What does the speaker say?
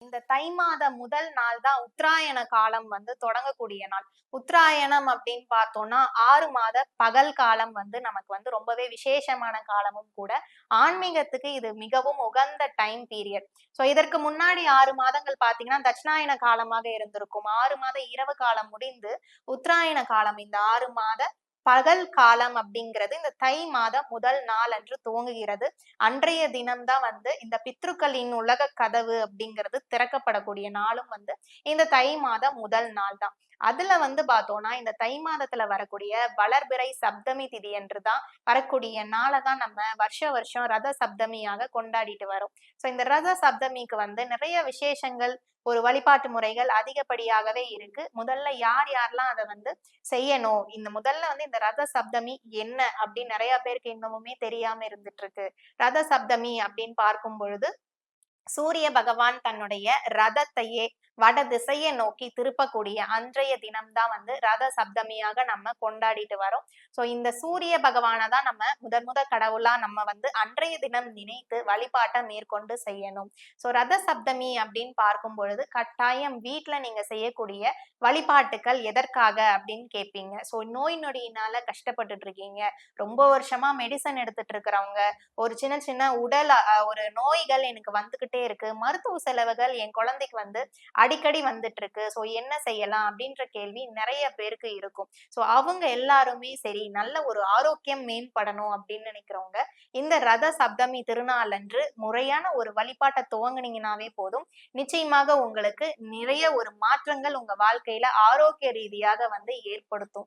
இந்த தை மாத முதல் நாள் தான் உத்தராயண காலம் தொடங்கக்கூடிய நாள். உத்தராயணம் அப்படின்னு பார்த்தோம்னா 6 மாத பகல் காலம் நமக்கு ரொம்பவே விசேஷமான காலமும் கூட. ஆன்மீகத்துக்கு இது மிகவும் உகந்த டைம் பீரியட். ஸோ இதற்கு முன்னாடி 6 மாதங்கள் பார்த்தீங்கன்னா தட்சிணாயன காலமாக இருந்திருக்கும். 6 மாத இரவு காலம் முடிந்து உத்தராயண காலம் இந்த 6 மாத பகல் காலம் அப்படிங்கிறது இந்த தை மாதம் முதல் நாள் அன்று துவங்குகிறது. அன்றைய தினம்தான் இந்த பித்ருக்களின் உலக கதவு அப்படிங்கிறது திறக்கப்படக்கூடிய நாளும் இந்த தை மாதம் முதல் நாள் தான். அதுல பார்த்தோம்னா இந்த தை மாதத்துல வரக்கூடிய வளர்பிறை சப்தமி திதி என்றுதான் வரக்கூடிய நாளை தான் நம்ம வருஷம் ரத சப்தமியாக கொண்டாடிட்டு வரோம். சோ இந்த ரத சப்தமிக்கு நிறைய விசேஷங்கள், ஒரு வழிபாட்டு முறைகள் அதிகப்படியாகவே இருக்கு. முதல்ல யாரெல்லாம் அதை செய்யணும், முதல்ல இந்த ரத சப்தமி என்ன அப்படின்னு நிறைய பேருக்கு இன்னமுமே தெரியாம இருந்துட்டு இருக்கு. ரத சப்தமி அப்படின்னு பார்க்கும் பொழுது சூரிய பகவான் தன்னுடைய ரதத்தையே வட திசையை நோக்கி திருப்பக்கூடிய அன்றைய தினம்தான் ரத சப்தமியாக நம்ம கொண்டாடிட்டு வரோம். சோ இந்த சூரிய பகவானை தான் நம்ம முதல் கடவுளா நம்ம அன்றைய தினம் நினைத்து வழிபாட்டை மேற்கொண்டு செய்யணும். சோ ரத சப்தமி அப்படின்னு பார்க்கும் பொழுது கட்டாயம் வீட்டுல நீங்க செய்யக்கூடிய வழிபாட்டுக்கள் எதற்காக அப்படின்னு கேட்பீங்க. சோ நோய் நொடியினால கஷ்டப்பட்டுட்டு இருக்கீங்க, ரொம்ப வருஷமா மெடிசன் எடுத்துட்டு இருக்கிறவங்க, ஒரு சின்ன சின்ன உடல் ஒரு நோய்கள் எனக்கு வந்துகிட்டே இருக்கு, மருத்துவ செலவுகள் என் குழந்தைக்கு அடிக்கடி வந்துட்டு இருக்கு, சோ என்ன செய்யலாம் அப்படின்ற கேள்வி நிறைய பேருக்கு இருக்கும். சோ அவங்க எல்லாருமே சரி நல்ல ஒரு ஆரோக்கியம் மேம்படணும் அப்படின்னு நினைக்கிறவங்க இந்த ரத சப்தமி திருநாள் அன்று முறையான ஒரு வழிபாட்டை துவங்குனீங்கன்னாவே போதும். நிச்சயமாக உங்களுக்கு நிறைய ஒரு மாற்றங்கள் உங்க வாழ்க்கையில ஆரோக்கிய ரீதியாக ஏற்படுத்தும்.